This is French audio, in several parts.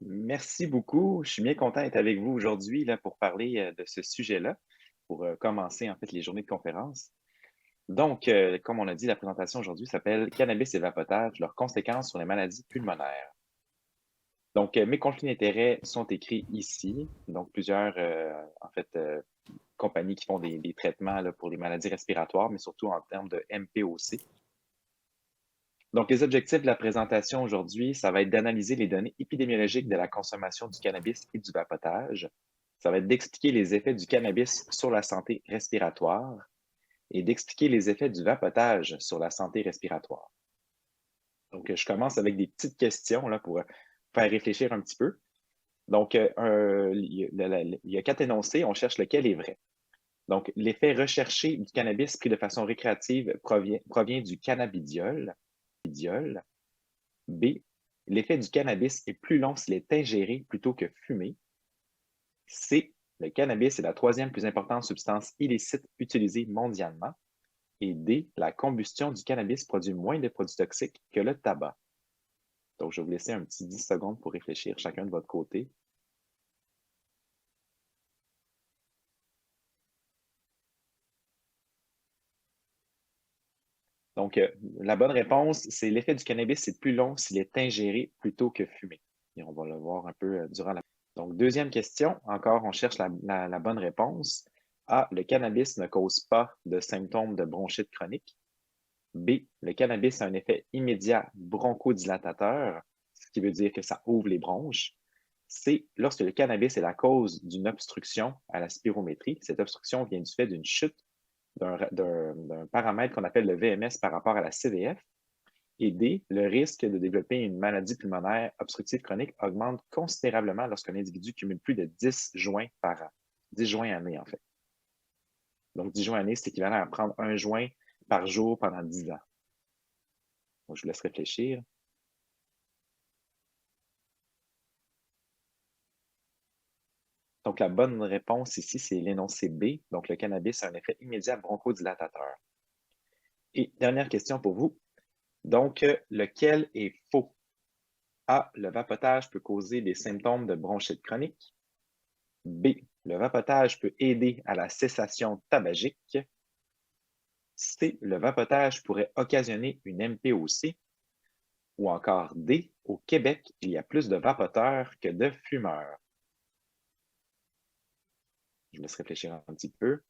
Merci beaucoup. Je suis bien content d'être avec vous aujourd'hui là, pour parler de ce sujet-là, pour commencer en fait les journées de conférence. Donc, comme on a dit, la présentation aujourd'hui s'appelle Cannabis et vapotage, leurs conséquences sur les maladies pulmonaires. Donc, mes conflits d'intérêts sont écrits ici. Donc, plusieurs compagnies qui font des traitements là, pour les maladies respiratoires, mais surtout en termes de MPOC. Donc, les objectifs de la présentation aujourd'hui, ça va être d'analyser les données épidémiologiques de la consommation du cannabis et du vapotage. Ça va être d'expliquer les effets du cannabis sur la santé respiratoire et d'expliquer les effets du vapotage sur la santé respiratoire. Donc, je commence avec des petites questions là, pour faire réfléchir un petit peu. Donc, il y a 4 énoncés, on cherche lequel est vrai. Donc, l'effet recherché du cannabis pris de façon récréative provient du cannabidiol. B, l'effet du cannabis est plus long s'il est ingéré plutôt que fumé. C, le cannabis est la troisième plus importante substance illicite utilisée mondialement. Et D, la combustion du cannabis produit moins de produits toxiques que le tabac. Donc, je vais vous laisser un petit 10 secondes pour réfléchir chacun de votre côté. Donc, la bonne réponse, c'est l'effet du cannabis est plus long s'il est ingéré plutôt que fumé. Et on va le voir un peu durant la... Donc, deuxième question, encore, on cherche la bonne réponse. A, le cannabis ne cause pas de symptômes de bronchite chronique. B, le cannabis a un effet immédiat bronchodilatateur, ce qui veut dire que ça ouvre les bronches. C, lorsque le cannabis est la cause d'une obstruction à la spirométrie, cette obstruction vient du fait d'une chute d'un paramètre qu'on appelle le VMS par rapport à la CVF. Et D, le risque de développer une maladie pulmonaire obstructive chronique augmente considérablement lorsqu'un individu cumule plus de 10 joints par an. 10 joints année, en fait. Donc, 10 joints année, c'est équivalent à prendre un joint par jour pendant 10 ans. Donc, je vous laisse réfléchir. Donc, la bonne réponse ici, c'est l'énoncé B. Donc, le cannabis a un effet immédiat bronchodilatateur. Et dernière question pour vous. Donc, lequel est faux? A, le vapotage peut causer des symptômes de bronchite chronique. B, le vapotage peut aider à la cessation tabagique. C, le vapotage pourrait occasionner une MPOC. Ou encore D, au Québec, il y a plus de vapoteurs que de fumeurs. Je vous laisse réfléchir un petit peu.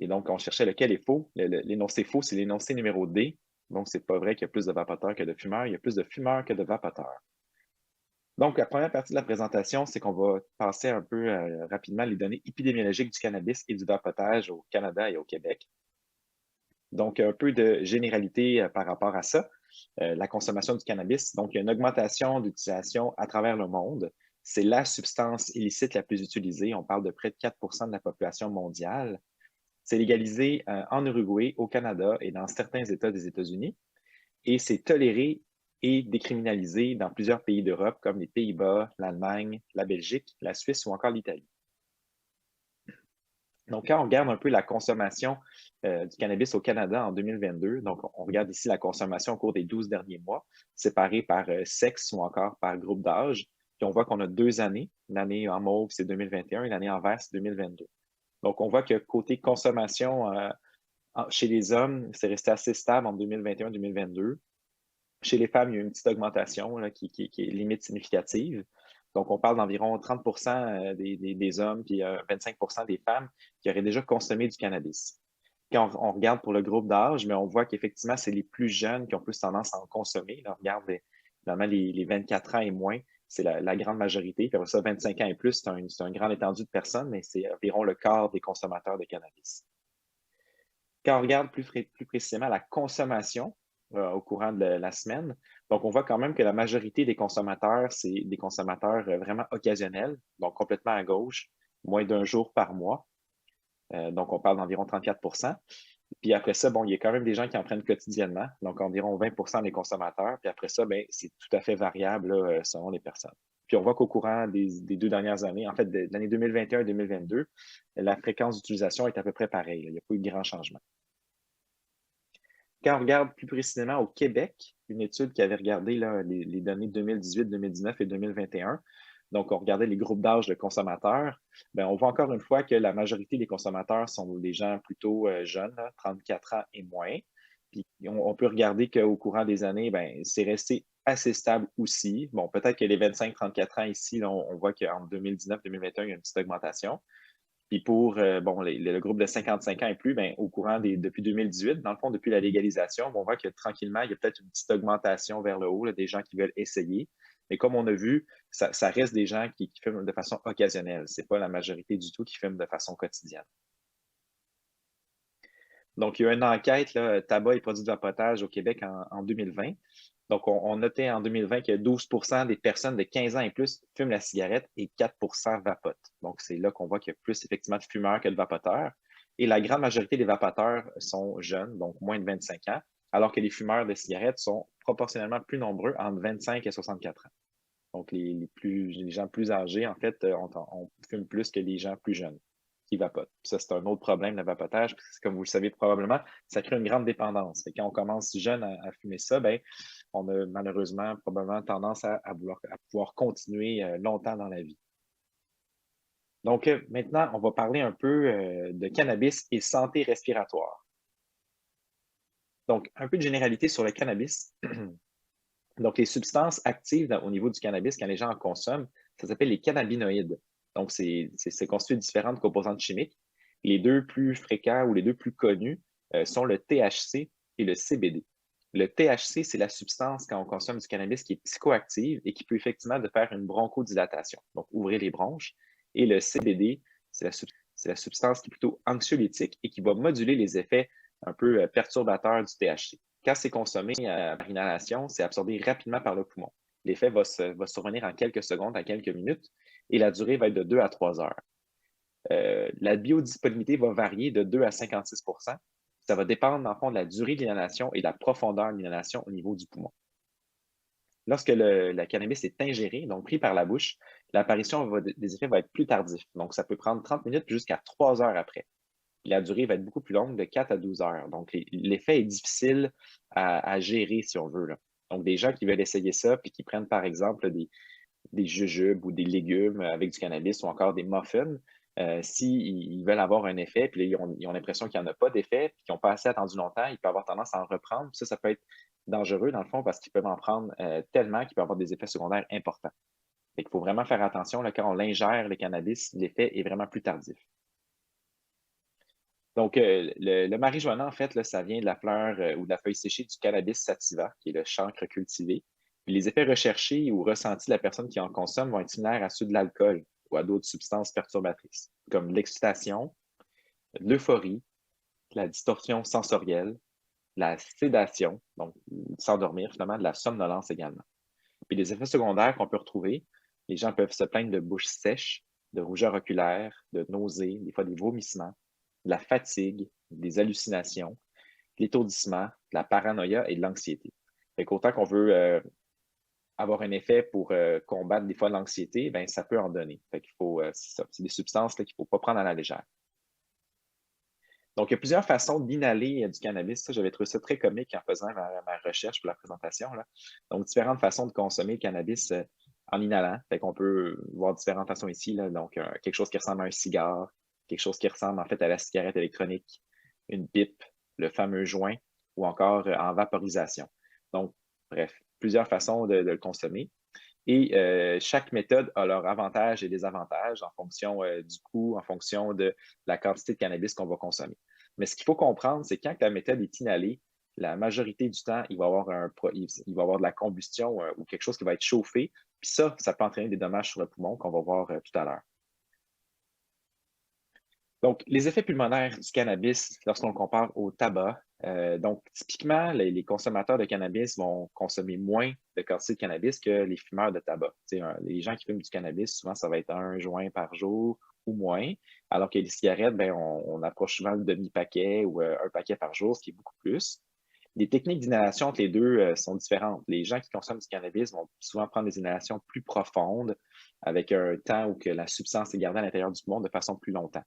Et donc, on cherchait lequel est faux. L'énoncé faux, c'est l'énoncé numéro D. Donc, c'est pas vrai qu'il y a plus de vapoteurs que de fumeurs. Il y a plus de fumeurs que de vapoteurs. Donc, la première partie de la présentation, c'est qu'on va passer un peu rapidement les données épidémiologiques du cannabis et du vapotage au Canada et au Québec. Donc, un peu de généralité par rapport à ça. La consommation du cannabis. Donc, il y a une augmentation d'utilisation à travers le monde. C'est la substance illicite la plus utilisée. On parle de près de 4 de la population mondiale. C'est légalisé en Uruguay, au Canada et dans certains États des États-Unis. Et c'est toléré et décriminalisé dans plusieurs pays d'Europe comme les Pays-Bas, l'Allemagne, la Belgique, la Suisse ou encore l'Italie. Donc, quand on regarde un peu la consommation du cannabis au Canada en 2022, donc on regarde ici la consommation au cours des 12 derniers mois, séparée par sexe ou encore par groupe d'âge. Puis on voit qu'on a 2 années. L'année en mauve, c'est 2021 et l'année en vert, c'est 2022. Donc, on voit que côté consommation chez les hommes, c'est resté assez stable en 2021 et 2022. Chez les femmes, il y a eu une petite augmentation là, qui est limite significative. Donc, on parle d'environ 30 des hommes puis 25 des femmes qui auraient déjà consommé du cannabis. Quand on regarde pour le groupe d'âge, mais on voit qu'effectivement, c'est les plus jeunes qui ont plus tendance à en consommer. Là, on regarde évidemment les 24 ans et moins, c'est la grande majorité. Puis après ça, 25 ans et plus, c'est un grand étendu de personnes, mais c'est environ le quart des consommateurs de cannabis. Quand on regarde plus précisément la consommation au courant de la semaine, donc on voit quand même que la majorité des consommateurs, c'est des consommateurs vraiment occasionnels, donc complètement à gauche, moins d'un jour par mois. Donc on parle d'environ 34. Puis après ça, bon, il y a quand même des gens qui en prennent quotidiennement, donc environ 20 des consommateurs. Puis après ça, ben, c'est tout à fait variable là, selon les personnes. Puis on voit qu'au courant des 2 dernières années, en fait, de l'année 2021 et 2022, la fréquence d'utilisation est à peu près pareille. Il n'y a pas eu de grand changement. Quand on regarde plus précisément au Québec, une étude qui avait regardé là, les données 2018, 2019 et 2021, donc on regardait les groupes d'âge de consommateurs, ben, on voit encore une fois que la majorité des consommateurs sont des gens plutôt jeunes, là, 34 ans et moins. Puis on peut regarder qu'au courant des années, ben, c'est resté assez stable aussi. Bon, peut-être que les 25-34 ans ici, là, on voit qu'en 2019-2021, il y a une petite augmentation. Puis pour bon, le groupe de 55 ans et plus, ben, au courant depuis 2018, dans le fond, depuis la légalisation, on voit que tranquillement, il y a peut-être une petite augmentation vers le haut, là, des gens qui veulent essayer. Mais comme on a vu, ça reste des gens qui fument de façon occasionnelle. Ce n'est pas la majorité du tout qui fument de façon quotidienne. Donc, il y a une enquête, là, tabac et produits de vapotage au Québec en 2020. Donc, on notait en 2020 que 12 des personnes de 15 ans et plus fument la cigarette et 4 vapotent. Donc, c'est là qu'on voit qu'il y a plus effectivement de fumeurs que de vapoteurs. Et la grande majorité des vapoteurs sont jeunes, donc moins de 25 ans, alors que les fumeurs de cigarettes sont proportionnellement plus nombreux, entre 25 et 64 ans. Donc, les gens plus âgés, en fait, on fume plus que les gens plus jeunes qui vapotent. Puis ça, c'est un autre problème, le vapotage, parce que comme vous le savez probablement, ça crée une grande dépendance. Et quand on commence jeune à fumer ça, ben, on a malheureusement probablement tendance à pouvoir continuer longtemps dans la vie. Donc, maintenant, on va parler un peu de cannabis et santé respiratoire. Donc, un peu de généralité sur le cannabis. Donc, les substances actives au niveau du cannabis, quand les gens en consomment, ça s'appelle les cannabinoïdes. Donc, c'est constitué de différentes composantes chimiques. Les deux plus fréquents ou les deux plus connus sont le THC et le CBD. Le THC, c'est la substance, quand on consomme du cannabis, qui est psychoactive et qui peut effectivement de faire une bronchodilation, donc ouvrir les bronches. Et le CBD, c'est la substance qui est plutôt anxiolytique et qui va moduler les effets un peu perturbateurs du THC. Quand c'est consommé par inhalation, c'est absorbé rapidement par le poumon. L'effet va survenir en quelques secondes, en quelques minutes, et la durée va être de 2 à 3 heures. La biodisponibilité va varier de 2 à 56 %. Ça va dépendre, en fond, de la durée de l'inhalation et de la profondeur de l'inhalation au niveau du poumon. Lorsque le cannabis est ingéré, donc pris par la bouche, l'apparition des effets va être plus tardif. Donc, ça peut prendre 30 minutes jusqu'à 3 heures après. La durée va être beaucoup plus longue, de 4 à 12 heures. Donc, l'effet est difficile à gérer, si on veut, là. Donc, des gens qui veulent essayer ça, puis qui prennent, par exemple, des jujubes ou des légumes avec du cannabis ou encore des muffins, s'ils veulent avoir un effet, puis là, ils ont l'impression qu'il n'y en a pas d'effet, puis qu'ils n'ont pas assez attendu longtemps, ils peuvent avoir tendance à en reprendre. Puis ça peut être dangereux, dans le fond, parce qu'ils peuvent en prendre tellement qu'ils peuvent avoir des effets secondaires importants. Il faut vraiment faire attention, là, quand on ingère le cannabis, l'effet est vraiment plus tardif. Donc, le marijuana, en fait, là, ça vient de la fleur ou de la feuille séchée du cannabis sativa, qui est le chancre cultivé. Puis les effets recherchés ou ressentis de la personne qui en consomme vont être similaires à ceux de l'alcool ou à d'autres substances perturbatrices, comme l'excitation, l'euphorie, la distorsion sensorielle, la sédation, donc s'endormir finalement, de la somnolence également. Puis les effets secondaires qu'on peut retrouver, les gens peuvent se plaindre de bouche sèche, de rougeur oculaire, de nausées, des fois des vomissements, de la fatigue, des hallucinations, de l'étourdissement, de la paranoïa et de l'anxiété. Fait qu'autant qu'on veut avoir un effet pour combattre des fois l'anxiété, ben ça peut en donner. Fait qu'il faut, c'est des substances qu'il ne faut pas prendre à la légère. Donc, il y a plusieurs façons d'inhaler du cannabis. Ça, j'avais trouvé ça très comique en faisant ma recherche pour la présentation, là. Donc, différentes façons de consommer le cannabis en inhalant. Fait qu'on peut voir différentes façons ici, là. Donc, quelque chose qui ressemble à un cigare, quelque chose qui ressemble en fait à la cigarette électronique, une pipe, le fameux joint, ou encore en vaporisation. Donc, bref, plusieurs façons de le consommer. Et chaque méthode a leurs avantages et désavantages en fonction du coût, en fonction de la quantité de cannabis qu'on va consommer. Mais ce qu'il faut comprendre, c'est que quand la méthode est inhalée, la majorité du temps, il va y avoir de la combustion ou quelque chose qui va être chauffé. Puis ça peut entraîner des dommages sur le poumon qu'on va voir tout à l'heure. Donc, les effets pulmonaires du cannabis, lorsqu'on le compare au tabac, donc typiquement, les consommateurs de cannabis vont consommer moins de quantité de cannabis que les fumeurs de tabac. Les gens qui fument du cannabis, souvent, ça va être un joint par jour ou moins, alors que les cigarettes, ben, on approche souvent le demi-paquet ou un paquet par jour, ce qui est beaucoup plus. Les techniques d'inhalation entre les deux sont différentes. Les gens qui consomment du cannabis vont souvent prendre des inhalations plus profondes avec un temps où que la substance est gardée à l'intérieur du poumon de façon plus longtemps.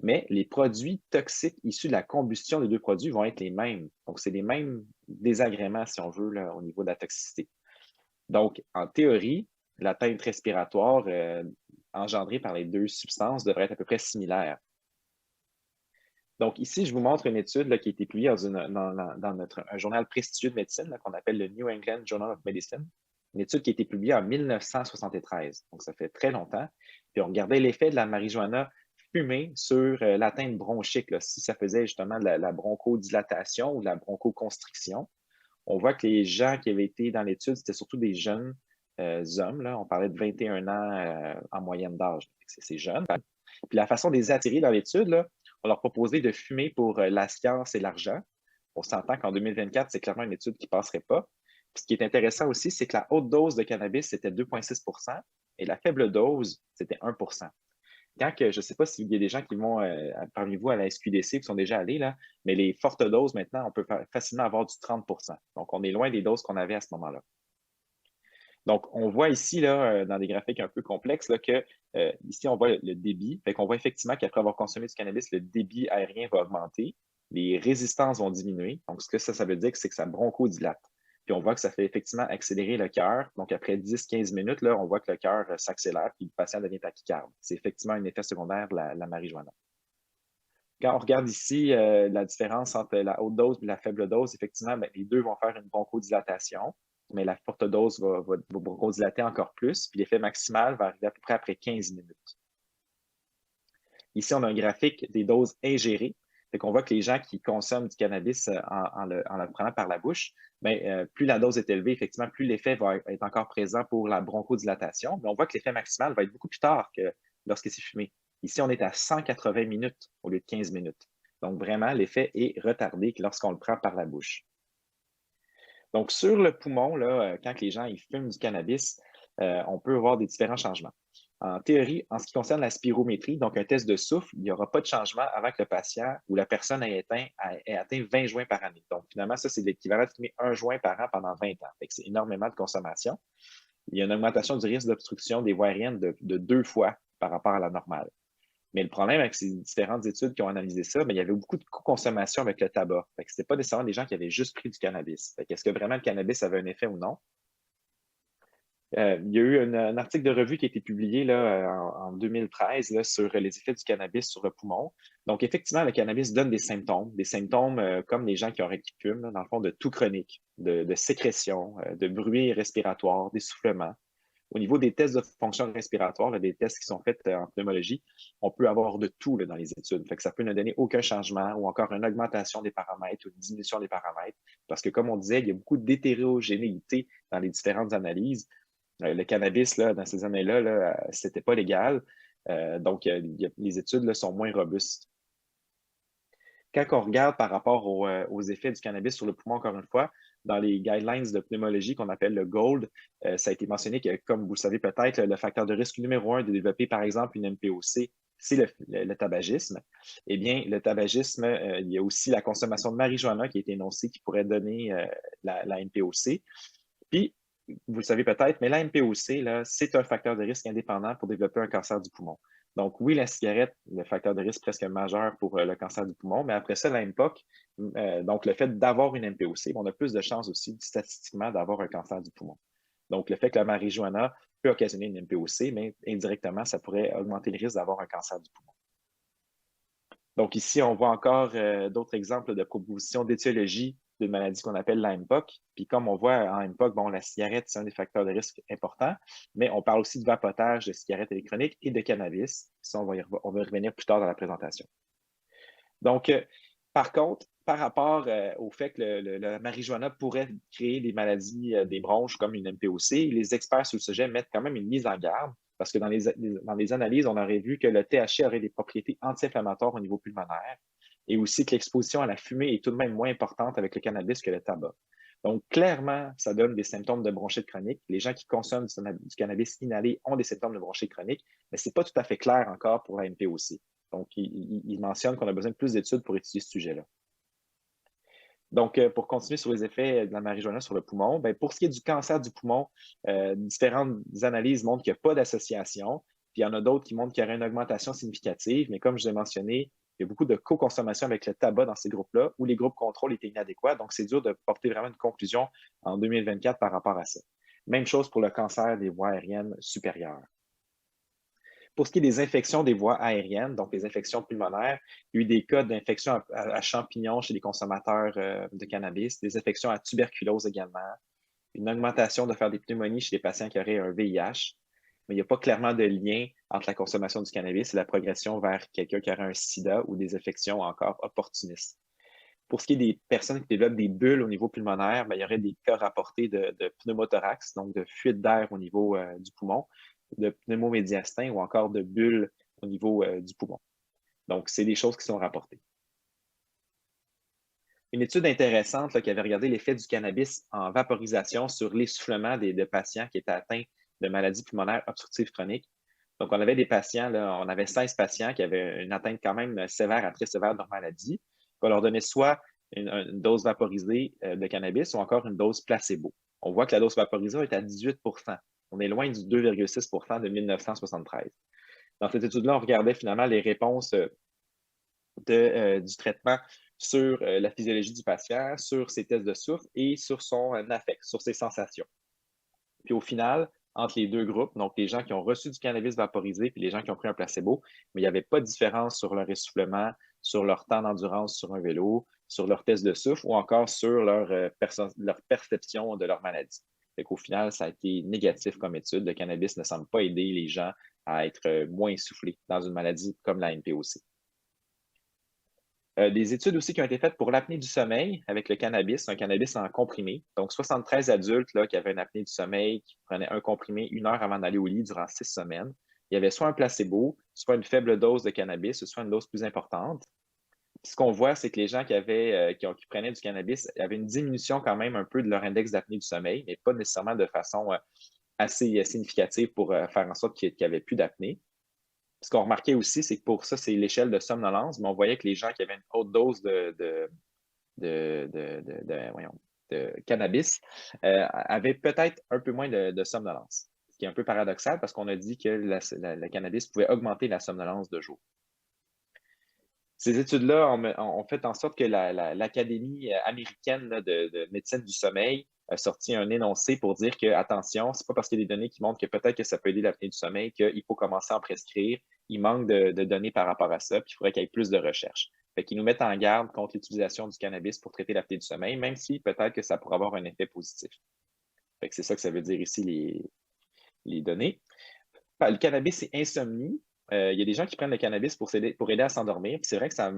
mais les produits toxiques issus de la combustion des deux produits vont être les mêmes. Donc, c'est les mêmes désagréments, si on veut, là, au niveau de la toxicité. Donc, en théorie, l'atteinte respiratoire engendrée par les deux substances devrait être à peu près similaire. Donc, ici, je vous montre une étude là, qui a été publiée dans un journal prestigieux de médecine qu'on appelle le New England Journal of Medicine. Une étude qui a été publiée en 1973. Donc, ça fait très longtemps. Puis, on regardait l'effet de la marijuana fumée sur l'atteinte bronchique, là, si ça faisait justement de la bronchodilatation ou de la bronchoconstriction. On voit que les gens qui avaient été dans l'étude, c'était surtout des jeunes hommes. Là. On parlait de 21 ans en moyenne d'âge. C'est jeune. Puis la façon de les attirer dans l'étude, là, on leur proposait de fumer pour la science et l'argent. On s'entend qu'en 2024, c'est clairement une étude qui ne passerait pas. Puis ce qui est intéressant aussi, c'est que la haute dose de cannabis, c'était 2,6 et la faible dose, c'était 1 Quand que, je ne sais pas s'il y a des gens qui vont parmi vous à la SQDC qui sont déjà allés, là, mais les fortes doses, maintenant, on peut facilement avoir du 30 Donc, on est loin des doses qu'on avait à ce moment-là. Donc, on voit ici, là, dans des graphiques un peu complexes, là, que ici, on voit le débit. Fait qu'on voit effectivement qu'après avoir consommé du cannabis, le débit aérien va augmenter, les résistances vont diminuer. Donc, ce que ça veut dire, c'est que ça bronchodilate. Puis on voit que ça fait effectivement accélérer le cœur. Donc, après 10-15 minutes, là, on voit que le cœur s'accélère puis le patient devient tachycarde. C'est effectivement un effet secondaire de la marijuana. Quand on regarde ici la différence entre la haute dose et la faible dose, effectivement, bien, les deux vont faire une bronchodilatation, mais la forte dose va bronchodilater encore plus, puis l'effet maximal va arriver à peu près après 15 minutes. Ici, on a un graphique des doses ingérées. Fait qu'on voit que les gens qui consomment du cannabis en le prenant par la bouche, bien, plus la dose est élevée, effectivement, plus l'effet va être encore présent pour la bronchodilatation. Mais on voit que l'effet maximal va être beaucoup plus tard que lorsque c'est fumé. Ici, on est à 180 minutes au lieu de 15 minutes. Donc, vraiment, l'effet est retardé lorsqu'on le prend par la bouche. Donc, sur le poumon, là, quand les gens ils fument du cannabis, on peut avoir des différents changements. En théorie, en ce qui concerne la spirométrie, donc un test de souffle, il n'y aura pas de changement avant que le patient ou la personne ait atteint 20 joints par année. Donc, finalement, ça, c'est l'équivalent de fumer un joint par an pendant 20 ans. C'est énormément de consommation. Il y a une augmentation du risque d'obstruction des voies aériennes de 2 fois par rapport à la normale. Mais le problème avec ces différentes études qui ont analysé ça, il y avait beaucoup de co-consommation avec le tabac. Ce n'était pas nécessairement des gens qui avaient juste pris du cannabis. Est-ce que vraiment le cannabis avait un effet ou non? Il y a eu un article de revue qui a été publié là, en 2013 là, sur les effets du cannabis sur le poumon. Donc, effectivement, le cannabis donne des symptômes comme les gens qui fument, là, dans le fond, de toux chronique, de sécrétion, de bruit respiratoire, d'essoufflement. Au niveau des tests de fonction respiratoire, là, des tests qui sont faits en pneumologie, on peut avoir de tout là, dans les études. Fait que ça peut ne donner aucun changement ou encore une augmentation des paramètres ou une diminution des paramètres. Parce que, comme on disait, il y a beaucoup d'hétérogénéité dans les différentes analyses. Le cannabis, là, dans ces années-là, là, c'était pas légal. Donc, les études là, sont moins robustes. Quand on regarde par rapport aux effets du cannabis sur le poumon, encore une fois, dans les guidelines de pneumologie qu'on appelle le GOLD, ça a été mentionné que, comme vous le savez peut-être, le facteur de risque numéro 1 de développer, par exemple, une MPOC, c'est le tabagisme. Eh bien, le tabagisme, il y a aussi la consommation de marijuana qui a été énoncée qui pourrait donner la MPOC. Puis, vous le savez peut-être, mais la MPOC, là, c'est un facteur de risque indépendant pour développer un cancer du poumon. Donc, oui, la cigarette, le facteur de risque presque majeur pour le cancer du poumon, mais après ça, la MPOC, donc le fait d'avoir une MPOC, on a plus de chances aussi statistiquement d'avoir un cancer du poumon. Donc, le fait que la marijuana peut occasionner une MPOC, mais indirectement, ça pourrait augmenter le risque d'avoir un cancer du poumon. Donc, ici, on voit encore d'autres exemples de propositions d'étiologie d'une maladie qu'on appelle la MPOC. Puis comme on voit en MPOC, bon, la cigarette, c'est un des facteurs de risque importants, mais on parle aussi de vapotage, de cigarettes électroniques et de cannabis. Ça, on va y revenir plus tard dans la présentation. Donc, par contre, par rapport au fait que la marijuana pourrait créer des maladies des bronches comme une MPOC, les experts sur le sujet mettent quand même une mise en garde parce que dans les analyses, on aurait vu que le THC aurait des propriétés anti-inflammatoires au niveau pulmonaire et aussi que l'exposition à la fumée est tout de même moins importante avec le cannabis que le tabac. Donc, clairement, ça donne des symptômes de bronchite chronique. Les gens qui consomment du cannabis inhalé ont des symptômes de bronchite chronique, mais ce n'est pas tout à fait clair encore pour la MPOC. Donc, il mentionne qu'on a besoin de plus d'études pour étudier ce sujet-là. Donc, pour continuer sur les effets de la marijuana sur le poumon, bien, pour ce qui est du cancer du poumon, différentes analyses montrent qu'il n'y a pas d'association. Puis il y en a d'autres qui montrent qu'il y aurait une augmentation significative, mais comme je l'ai mentionné, il y a beaucoup de co-consommation avec le tabac dans ces groupes-là, où les groupes contrôle étaient inadéquats. Donc, c'est dur de porter vraiment une conclusion en 2024 par rapport à ça. Même chose pour le cancer des voies aériennes supérieures. Pour ce qui est des infections des voies aériennes, donc les infections pulmonaires, il y a eu des cas d'infections à champignons chez les consommateurs de cannabis, des infections à tuberculose également, une augmentation de faire des pneumonies chez les patients qui auraient un VIH, mais il n'y a pas clairement de lien entre la consommation du cannabis et la progression vers quelqu'un qui aurait un sida ou des infections encore opportunistes. Pour ce qui est des personnes qui développent des bulles au niveau pulmonaire, il y aurait des cas rapportés de pneumothorax, donc de fuite d'air au niveau du poumon, de pneumomédiastin ou encore de bulles au niveau du poumon. Donc, c'est des choses qui sont rapportées. Une étude intéressante là, qui avait regardé l'effet du cannabis en vaporisation sur l'essoufflement de patients qui étaient atteints de maladies pulmonaires obstructives chroniques. Donc, on avait des patients, là, on avait 16 patients qui avaient une atteinte quand même sévère à très sévère de leur maladie. On leur donnait soit une dose vaporisée de cannabis ou encore une dose placebo. On voit que la dose vaporisée est à 18 %. On est loin du 2,6 % de 1973. Dans cette étude-là, on regardait finalement les réponses du traitement sur la physiologie du patient, sur ses tests de souffle et sur son affect, sur ses sensations. Puis au final, entre les deux groupes, donc les gens qui ont reçu du cannabis vaporisé puis les gens qui ont pris un placebo, mais il n'y avait pas de différence sur leur essoufflement, sur leur temps d'endurance sur un vélo, sur leur test de souffle ou encore sur leur perception de leur maladie. Fait qu'au final, ça a été négatif comme étude. Le cannabis ne semble pas aider les gens à être moins essoufflés dans une maladie comme la NPOC. Des études aussi qui ont été faites pour l'apnée du sommeil avec le cannabis, un cannabis en comprimé. Donc, 73 adultes là, qui avaient une apnée du sommeil, qui prenaient un comprimé 1 heure avant d'aller au lit durant 6 semaines. Il y avait soit un placebo, soit une faible dose de cannabis, soit une dose plus importante. Puis, ce qu'on voit, c'est que les gens qui prenaient du cannabis avaient une diminution quand même un peu de leur index d'apnée du sommeil, mais pas nécessairement de façon assez significative pour faire en sorte qu'il n'y avait plus d'apnée. Ce qu'on remarquait aussi, c'est que pour ça, c'est l'échelle de somnolence, mais on voyait que les gens qui avaient une haute dose de cannabis avaient peut-être un peu moins de somnolence, ce qui est un peu paradoxal parce qu'on a dit que le cannabis pouvait augmenter la somnolence de jour. Ces études-là ont fait en sorte que l'Académie américaine de médecine du sommeil a sorti un énoncé pour dire que, attention, c'est pas parce qu'il y a des données qui montrent que peut-être que ça peut aider l'apnée du sommeil qu'il faut commencer à en prescrire. Il manque de données par rapport à ça, puis il faudrait qu'il y ait plus de recherches. Fait qu'ils nous mettent en garde contre l'utilisation du cannabis pour traiter l'apnée du sommeil, même si peut-être que ça pourrait avoir un effet positif. Fait que c'est ça que ça veut dire ici, les données. Le cannabis, c'est insomnie. Il y a des gens qui prennent le cannabis pour aider à s'endormir. C'est vrai que ça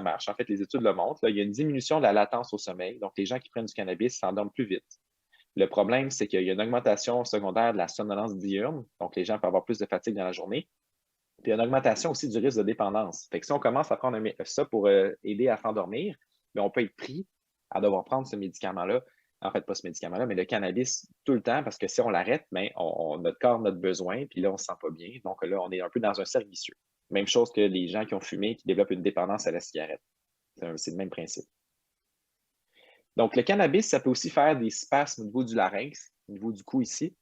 marche. En fait, les études le montrent. Là, il y a une diminution de la latence au sommeil. Donc, les gens qui prennent du cannabis s'endorment plus vite. Le problème, c'est qu'il y a une augmentation secondaire de la somnolence diurne. Donc, les gens peuvent avoir plus de fatigue dans la journée. Puis, il y a une augmentation aussi du risque de dépendance. Fait que si on commence à prendre ça pour aider à s'endormir, on peut être pris à devoir prendre ce médicament-là. En fait, pas ce médicament-là, mais le cannabis tout le temps, parce que si on l'arrête, notre corps a notre besoin, puis là, on ne se sent pas bien. Donc là, on est un peu dans un cercle vicieux. Même chose que les gens qui ont fumé, qui développent une dépendance à la cigarette. C'est le même principe. Donc, le cannabis, ça peut aussi faire des spasmes au niveau du larynx, au niveau du cou ici.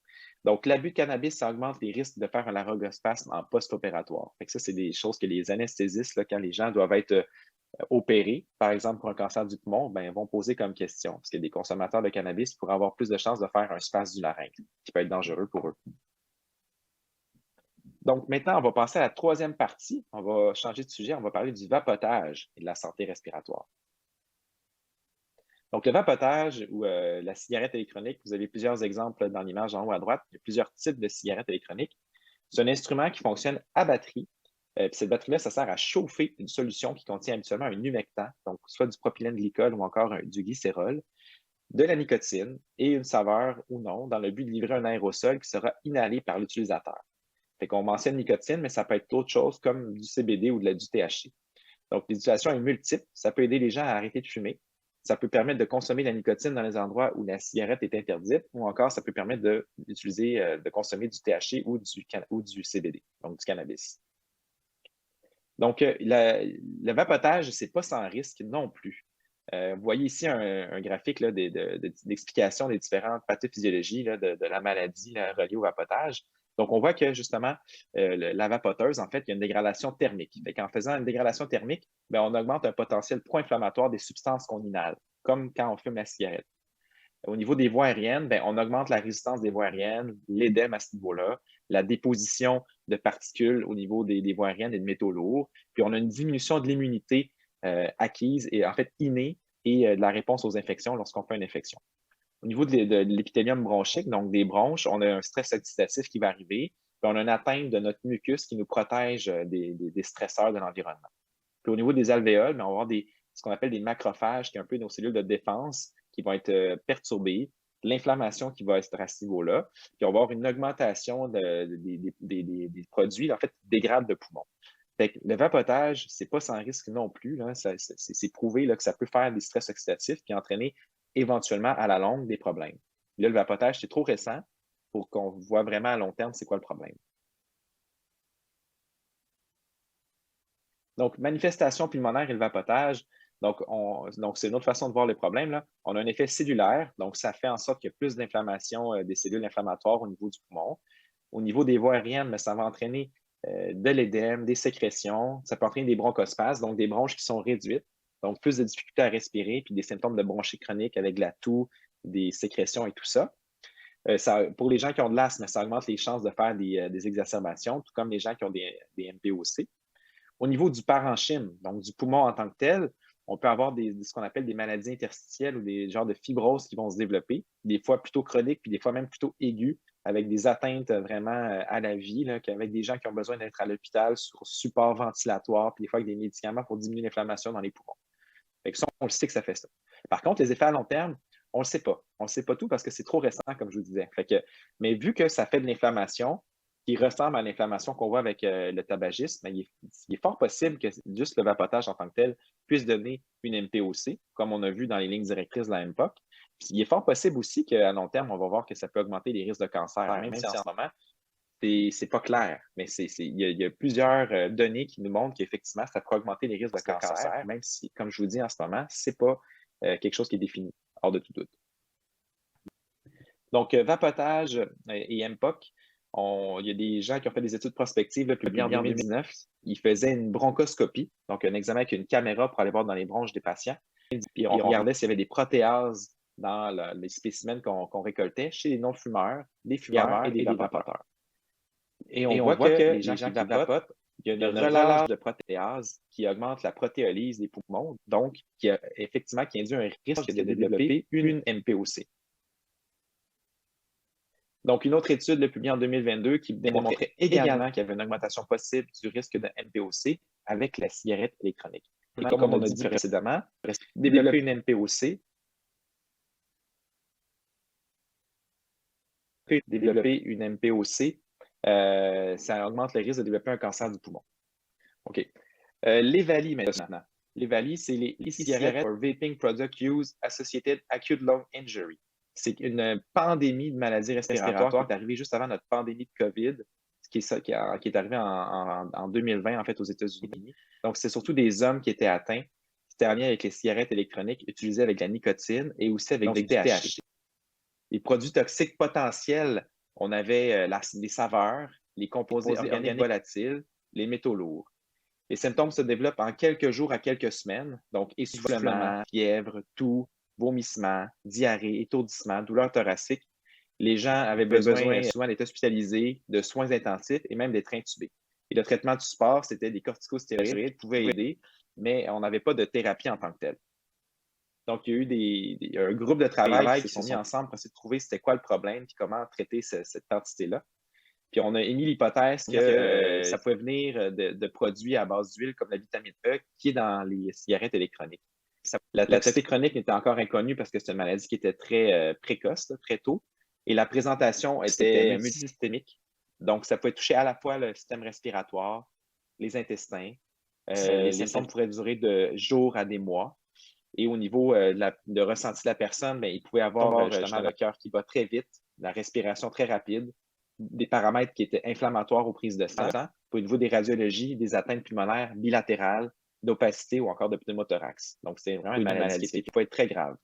Donc, l'abus de cannabis, ça augmente les risques de faire un laryngospasme en post-opératoire. Ça, c'est des choses que les anesthésistes, là, quand les gens doivent être opérés, par exemple pour un cancer du poumon, vont poser comme question. Parce que des consommateurs de cannabis pourraient avoir plus de chances de faire un spasme du larynx, qui peut être dangereux pour eux. Donc, maintenant, on va passer à la troisième partie. On va changer de sujet. On va parler du vapotage et de la santé respiratoire. Donc, le vapotage ou la cigarette électronique, vous avez plusieurs exemples dans l'image en haut à droite. Il y a plusieurs types de cigarettes électroniques. C'est un instrument qui fonctionne à batterie. Puis cette batterie-là, ça sert à chauffer une solution qui contient habituellement un humectant, donc soit du propylène glycol ou encore du glycérol, de la nicotine et une saveur ou non, dans le but de livrer un aérosol qui sera inhalé par l'utilisateur. Fait qu'on mentionne nicotine, mais ça peut être d'autres choses comme du CBD ou du THC. Donc, l'utilisation est multiple. Ça peut aider les gens à arrêter de fumer. Ça peut permettre de consommer la nicotine dans les endroits où la cigarette est interdite, ou encore ça peut permettre de consommer du THC ou du CBD, donc du cannabis. Donc, le vapotage, ce n'est pas sans risque non plus. Vous voyez ici un graphique là, d'explication des différentes pathophysiologies là, de la maladie là, reliée au vapotage. Donc, on voit que justement, la vapoteuse, en fait, il y a une dégradation thermique. En faisant une dégradation thermique, bien, on augmente un potentiel pro-inflammatoire des substances qu'on inhale, comme quand on fume la cigarette. Au niveau des voies aériennes, bien, on augmente la résistance des voies aériennes, l'édème à ce niveau-là, la déposition de particules au niveau des voies aériennes et de métaux lourds. Puis on a une diminution de l'immunité acquise et en fait innée et de la réponse aux infections lorsqu'on fait une infection. Au niveau de l'épithélium bronchique, donc des bronches, on a un stress oxydatif qui va arriver, puis on a une atteinte de notre mucus qui nous protège des stresseurs de l'environnement. Puis au niveau des alvéoles, bien, on va avoir ce qu'on appelle des macrophages, qui sont un peu nos cellules de défense qui vont être perturbées, l'inflammation qui va être à ce niveau-là, puis on va avoir une augmentation des produits, en fait, qui dégradent le poumon. Fait que le vapotage, c'est pas sans risque non plus. Là. C'est prouvé là, que ça peut faire des stress oxydatifs puis entraîner éventuellement à la longue des problèmes. Là, le vapotage, c'est trop récent pour qu'on voit vraiment à long terme c'est quoi le problème. Donc, manifestation pulmonaire et le vapotage. Donc, c'est une autre façon de voir le problème. Là. On a un effet cellulaire, donc ça fait en sorte qu'il y a plus d'inflammation des cellules inflammatoires au niveau du poumon. Au niveau des voies aériennes, mais ça va entraîner de l'édème, des sécrétions, ça peut entraîner des bronchospasmes, donc des bronches qui sont réduites, donc plus de difficultés à respirer, puis des symptômes de bronchite chronique avec de la toux, des sécrétions et tout ça. Pour les gens qui ont de l'asthme, ça augmente les chances de faire des exacerbations, tout comme les gens qui ont des MPOC. Au niveau du parenchyme, donc du poumon en tant que tel, on peut avoir ce qu'on appelle des maladies interstitielles ou des genres de fibroses qui vont se développer, des fois plutôt chroniques, puis des fois même plutôt aiguës, avec des atteintes vraiment à la vie, là, avec des gens qui ont besoin d'être à l'hôpital sur support ventilatoire, puis des fois avec des médicaments pour diminuer l'inflammation dans les poumons. Fait que ça, on le sait que ça fait ça. Par contre, les effets à long terme, on ne le sait pas. On ne sait pas tout parce que c'est trop récent, comme je vous disais. Mais vu que ça fait de l'inflammation, qui ressemble à l'inflammation qu'on voit avec le tabagisme, il est fort possible que juste le vapotage en tant que tel puisse donner une MPOC, comme on a vu dans les lignes directrices de la MPOC. Puis, il est fort possible aussi qu'à long terme, on va voir que ça peut augmenter les risques de cancer, même si en ce moment, c'est pas clair. Mais il y a plusieurs données qui nous montrent qu'effectivement, ça peut augmenter les risques de cancer, même si, comme je vous dis en ce moment, c'est pas quelque chose qui est défini, hors de tout doute. Donc, vapotage et MPOC, il y a des gens qui ont fait des études prospectives là, publiées en 2019. Ils faisaient une bronchoscopie, donc un examen avec une caméra pour aller voir dans les bronches des patients. Puis on regardait s'il y avait des protéases dans les spécimens qu'on récoltait chez les non-fumeurs, des fumeurs et des vapoteurs. Et on voit que les gens qui vapotent, il y a une relâche de protéase qui augmente la protéolyse des poumons, donc qui induit un risque de développer une MPOC. Donc, une autre étude publiée en 2022 qui démontrait également qu'il y avait une augmentation possible du risque de MPOC avec la cigarette électronique. Et comme on a dit précédemment, développer une MPOC, ça augmente le risque de développer un cancer du poumon. OK. L'EVALI maintenant. L'EVALI, c'est les e-cigarettes or vaping product use associated acute lung injury. C'est une pandémie de maladies respiratoires qui est arrivée juste avant notre pandémie de COVID, qui est arrivée en 2020, en fait, aux États-Unis. Donc, c'est surtout des hommes qui étaient atteints. C'était en lien avec les cigarettes électroniques utilisées avec la nicotine et aussi avec du THC. Les produits toxiques potentiels, on avait les saveurs, les composés organiques volatiles, les métaux lourds. Les symptômes se développent en quelques jours à quelques semaines, donc essoufflement, fièvre, toux, vomissement, diarrhée, étourdissement, douleur thoracique. Les gens avaient besoin souvent d'être hospitalisés, de soins intensifs et même d'être intubés. Et le traitement du support, c'était des corticostéroïdes qui pouvaient aider, mais on n'avait pas de thérapie en tant que telle. Donc, il y a eu un groupe de travail qui se sont mis ensemble pour essayer de trouver c'était quoi le problème et comment traiter cette entité-là. Puis on a émis l'hypothèse que ça pouvait venir de produits à base d'huile comme la vitamine E qui est dans les cigarettes électroniques. La toxicité chronique n'était encore inconnue parce que c'est une maladie qui était très précoce, là, très tôt. Et la présentation était multisystémique. Donc, ça pouvait toucher à la fois le système respiratoire, les intestins. Les symptômes pourraient durer de jours à des mois. Et au niveau de ressenti de la personne, bien, il pouvait avoir justement le cœur qui bat très vite, la respiration très rapide, des paramètres qui étaient inflammatoires aux prises de sang, au niveau des radiologies, des atteintes pulmonaires bilatérales, d'opacité ou encore de pneumothorax. Donc, c'est vraiment une maladie qui peut être très grave.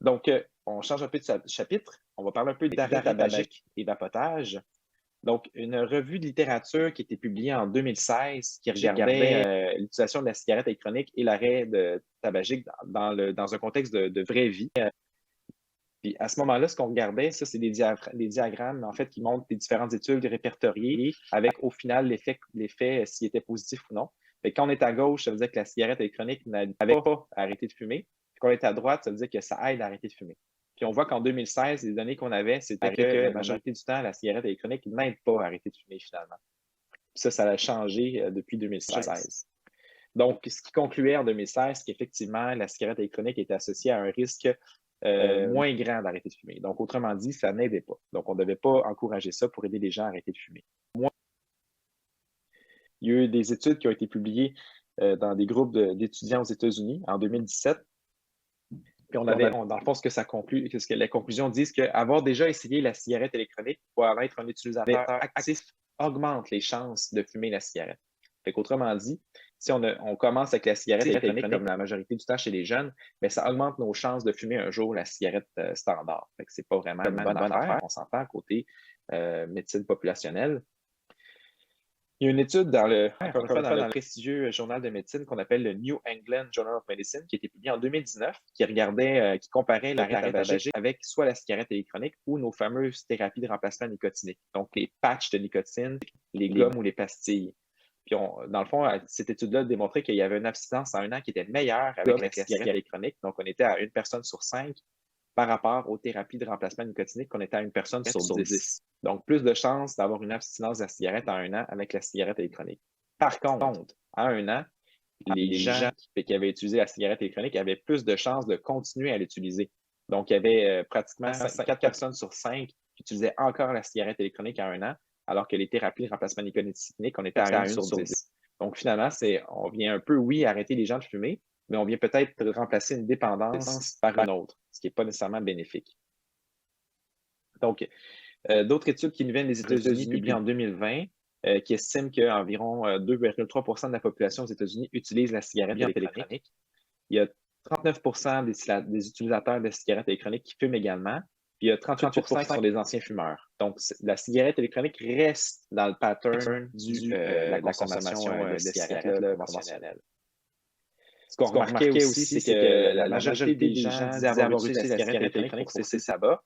Donc, on change un peu de chapitre. On va parler un peu d'arrêt tabagique et vapotage. Donc, une revue de littérature qui a été publiée en 2016 qui regardait l'utilisation de la cigarette électronique et l'arrêt tabagique dans un contexte de vraie vie. Puis à ce moment-là, ce qu'on regardait, ça, c'est des diagrammes, en fait, qui montrent les différentes études répertoriées avec, au final, l'effet s'il était positif ou non. Fait que quand on est à gauche, ça veut dire que la cigarette électronique n'avait pas arrêté de fumer. Puis quand on est à droite, ça veut dire que ça aide à arrêter de fumer. Puis on voit qu'en 2016, les données qu'on avait, c'était que la majorité du temps, la cigarette électronique n'aide pas à arrêter de fumer finalement. Puis ça a changé depuis 2016. Donc, ce qui concluait en 2016, c'est qu'effectivement, la cigarette électronique était associée à un risque moins grand d'arrêter de fumer. Donc, autrement dit, ça n'aidait pas. Donc, on ne devait pas encourager ça pour aider les gens à arrêter de fumer. Il y a eu des études qui ont été publiées dans des groupes d'étudiants aux États-Unis en 2017. Puis dans le fond, ce que la conclusion dit, c'est qu'avoir déjà essayé la cigarette électronique pour être un utilisateur actif augmente les chances de fumer la cigarette. Fait qu'autrement dit, si on commence avec la cigarette électronique comme la majorité du temps chez les jeunes, mais ça augmente nos chances de fumer un jour la cigarette standard. Fait que c'est pas vraiment une bonne affaire. On s'entend côté médecine populationnelle. Il y a une étude dans le prestigieux journal de médecine qu'on appelle le New England Journal of Medicine, qui a été publié en 2019, qui comparait l'arrêt tabagique avec soit la cigarette électronique ou nos fameuses thérapies de remplacement nicotinique, donc les patchs de nicotine, les gommes ou les pastilles. Puis dans le fond, cette étude-là démontrait qu'il y avait une abstinence en 1 an qui était meilleure avec la cigarette électronique. Donc, on était à 1 personne sur 5 par rapport aux thérapies de remplacement nicotinique, qu'on était à 1 personne sur 10. Donc, plus de chances d'avoir une abstinence de la cigarette en 1 an avec la cigarette électronique. Par contre, à 1 an, les gens qui avaient utilisé la cigarette électronique avaient plus de chances de continuer à l'utiliser. Donc, il y avait pratiquement 4 personnes sur 5 qui utilisaient encore la cigarette électronique en 1 an, alors que les thérapies de remplacement nicotinique, on était à 1 sur 10. Donc, finalement, on vient un peu, oui, arrêter les gens de fumer, mais on vient peut-être remplacer une dépendance par une autre, ce qui n'est pas nécessairement bénéfique. Donc, d'autres études qui nous viennent des États-Unis publiées en 2020 qui estiment qu'environ 2,3 de la population aux États-Unis utilise la cigarette électronique. Il y a 39 des utilisateurs de cigarettes électroniques qui fument également. Puis il y a 38 qui sont des anciens fumeurs. Donc, la cigarette électronique reste dans le pattern de la consommation de cigarettes conventionnelles. Ce qu'on remarquait aussi, c'est que la majorité des gens disaient avoir utilisé la cigarette électronique pour cesser le tabac.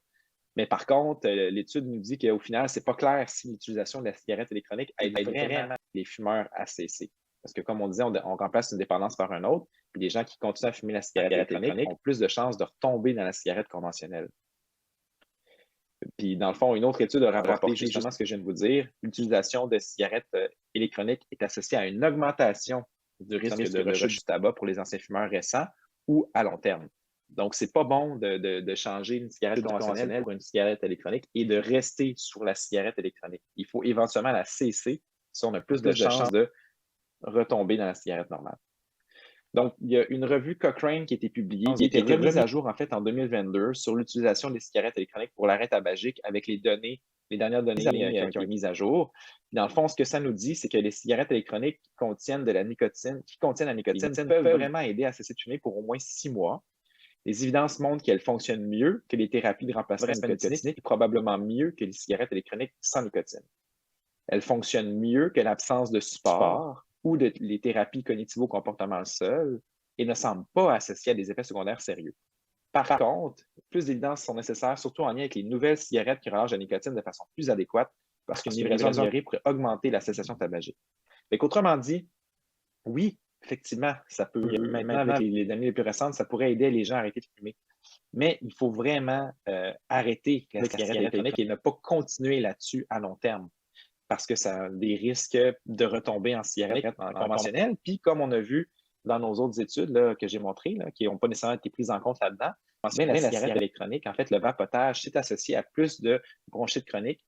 Mais par contre, l'étude nous dit qu'au final, ce n'est pas clair si l'utilisation de la cigarette électronique aide vraiment les fumeurs à cesser. Parce que, comme on disait, on remplace une dépendance par un autre. Puis les gens qui continuent à fumer la cigarette électronique ont plus de chances de retomber dans la cigarette conventionnelle. Puis, dans le fond, une autre étude a rapporté justement ce que je viens de vous dire. L'utilisation de cigarettes électroniques est associée à une augmentation du risque de rechute du tabac pour les anciens fumeurs récents ou à long terme. Donc, c'est pas bon de changer une cigarette conventionnelle pour une cigarette électronique et de rester sur la cigarette électronique. Il faut éventuellement la cesser si on a plus de chances de retomber dans la cigarette normale. Donc, il y a une revue Cochrane qui a été publiée, qui a été remise à jour en fait en 2022 sur l'utilisation des cigarettes électroniques pour l'arrêt tabagique avec les dernières données qui ont été mises à jour. Dans le fond, ce que ça nous dit, c'est que les cigarettes électroniques qui contiennent la nicotine peuvent vraiment aider à cesser de fumer pour au moins 6 mois. Les évidences montrent qu'elles fonctionnent mieux que les thérapies de remplacement nicotinique et probablement mieux que les cigarettes électroniques sans nicotine. Elles fonctionnent mieux que l'absence de support ou les thérapies cognitivo-comportementales seules et ne semblent pas associées à des effets secondaires sérieux. Par contre, plus d'évidences sont nécessaires, surtout en lien avec les nouvelles cigarettes qui relâchent la nicotine de façon plus adéquate, parce qu'une livraison améliorée pourrait augmenter la cessation tabagique. Autrement dit, oui, effectivement, ça peut, maintenant, avec les données les plus récentes, ça pourrait aider les gens à arrêter de fumer. Mais il faut vraiment arrêter la cigarette électronique et ne pas continuer là-dessus à long terme, parce que ça a des risques de retomber en cigarette conventionnelle. Puis, comme on a vu dans nos autres études là, que j'ai montrées, là, qui n'ont pas nécessairement été prises en compte là-dedans, la cigarette électronique, en fait, le vapotage, c'est associé à plus de bronchite chronique,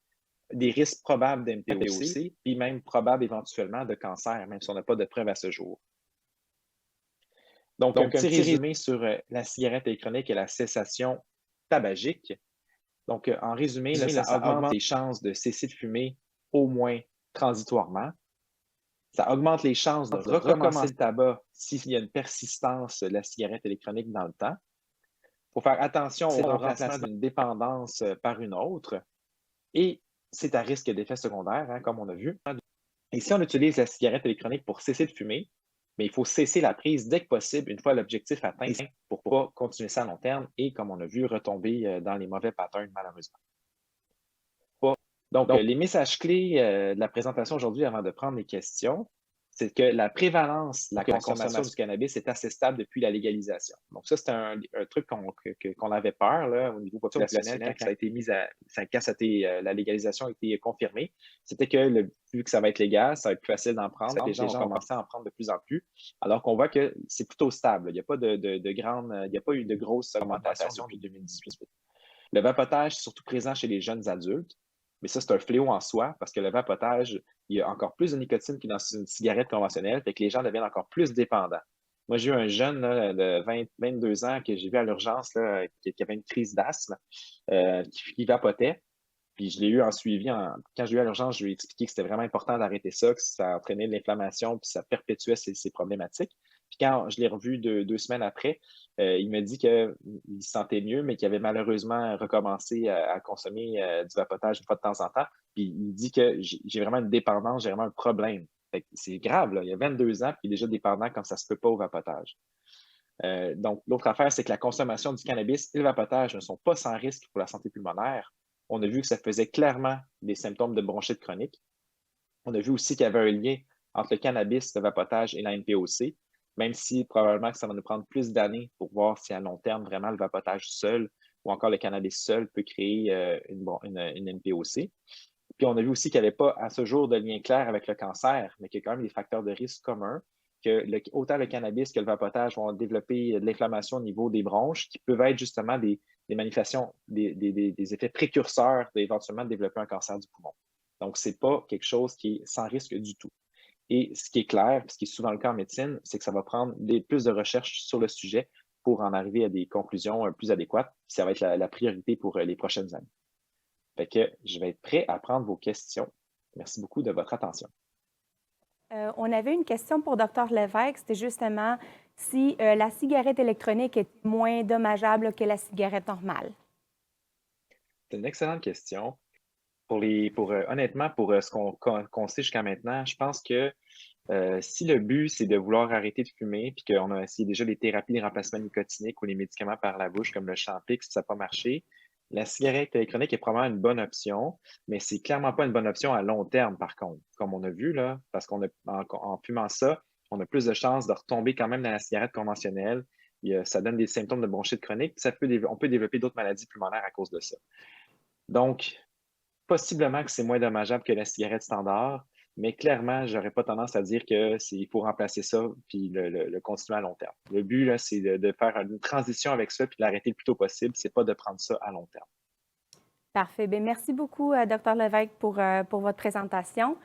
des risques probables d'MPOC, puis même probables éventuellement de cancer, même si on n'a pas de preuves à ce jour. Donc un petit résumé sur la cigarette électronique et la cessation tabagique. Donc, en résumé, là, ça augmente les chances de cesser de fumer au moins transitoirement. Ça augmente les chances de recommencer le tabac s'il y a une persistance de la cigarette électronique dans le temps. faut faire attention au remplacement d'une dépendance par une autre et c'est à risque d'effets secondaires, hein, comme on a vu. Et si on utilise la cigarette électronique pour cesser de fumer, mais il faut cesser la prise dès que possible, une fois l'objectif atteint, pour ne pas continuer ça à long terme et, comme on a vu, retomber dans les mauvais patterns, malheureusement. Donc, les messages clés de la présentation aujourd'hui, avant de prendre les questions, c'est que la prévalence de la consommation du cannabis est assez stable depuis la légalisation. Donc, ça, c'est un truc qu'on avait peur là, au niveau populationnel quand ça a été la légalisation a été confirmée. C'était que vu que ça va être légal, ça va être plus facile d'en prendre. Les gens vont commencer à en prendre de plus en plus, alors qu'on voit que c'est plutôt stable. Il n'y a pas il n'y a pas eu de grosse augmentation depuis 2018. Le vapotage est surtout présent chez les jeunes adultes. Mais ça, c'est un fléau en soi parce que le vapotage, il y a encore plus de nicotine que dans une cigarette conventionnelle, fait que les gens deviennent encore plus dépendants. Moi, j'ai eu un jeune là, de 22 ans que j'ai vu à l'urgence là, qui avait une crise d'asthme, qui vapotait. Puis je l'ai eu en suivi. Quand je l'ai eu à l'urgence, je lui ai expliqué que c'était vraiment important d'arrêter ça, que ça entraînait de l'inflammation, puis ça perpétuait ces problématiques. Puis quand je l'ai revu 2 semaines après, il me dit qu'il se sentait mieux, mais qu'il avait malheureusement recommencé à consommer du vapotage une fois de temps en temps. Puis il dit que j'ai vraiment une dépendance, j'ai vraiment un problème. C'est grave, là. Il y a 22 ans, puis il est déjà dépendant comme ça se peut pas au vapotage. Donc, l'autre affaire, c'est que la consommation du cannabis et le vapotage ne sont pas sans risque pour la santé pulmonaire. On a vu que ça faisait clairement des symptômes de bronchite chronique. On a vu aussi qu'il y avait un lien entre le cannabis, le vapotage et la NPOC, même si probablement que ça va nous prendre plus d'années pour voir si à long terme, vraiment, le vapotage seul ou encore le cannabis seul peut créer une NPOC. Puis on a vu aussi qu'il n'y avait pas à ce jour de lien clair avec le cancer, mais qu'il y a quand même des facteurs de risque communs, que autant le cannabis que le vapotage vont développer de l'inflammation au niveau des bronches, qui peuvent être justement des manifestations, des effets précurseurs d'éventuellement développer un cancer du poumon. Donc, ce n'est pas quelque chose qui est sans risque du tout. Et ce qui est clair, ce qui est souvent le cas en médecine, c'est que ça va prendre plus de recherches sur le sujet pour en arriver à des conclusions plus adéquates. Ça va être la priorité pour les prochaines années. Fait que je vais être prêt à prendre vos questions. Merci beaucoup de votre attention. On avait une question pour Dr Lévesque, c'était justement si la cigarette électronique est moins dommageable que la cigarette normale. C'est une excellente question. Honnêtement, pour ce qu'on sait jusqu'à maintenant, je pense que si le but, c'est de vouloir arrêter de fumer, puis qu'on a essayé déjà les thérapies de remplacement nicotinique ou les médicaments par la bouche, comme le Champix, ça n'a pas marché, la cigarette électronique est probablement une bonne option, mais c'est clairement pas une bonne option à long terme, par contre, comme on a vu, là, parce en fumant ça, on a plus de chances de retomber quand même dans la cigarette conventionnelle. Ça donne des symptômes de bronchite chronique, on peut développer d'autres maladies pulmonaires à cause de ça. Donc, possiblement que c'est moins dommageable que la cigarette standard, mais clairement, je n'aurais pas tendance à dire qu'il faut remplacer ça puis le continuer à long terme. Le but, là, c'est de faire une transition avec ça puis de l'arrêter le plus tôt possible. C'est pas de prendre ça à long terme. Parfait. Bien, merci beaucoup, Dr Lévesque, pour votre présentation.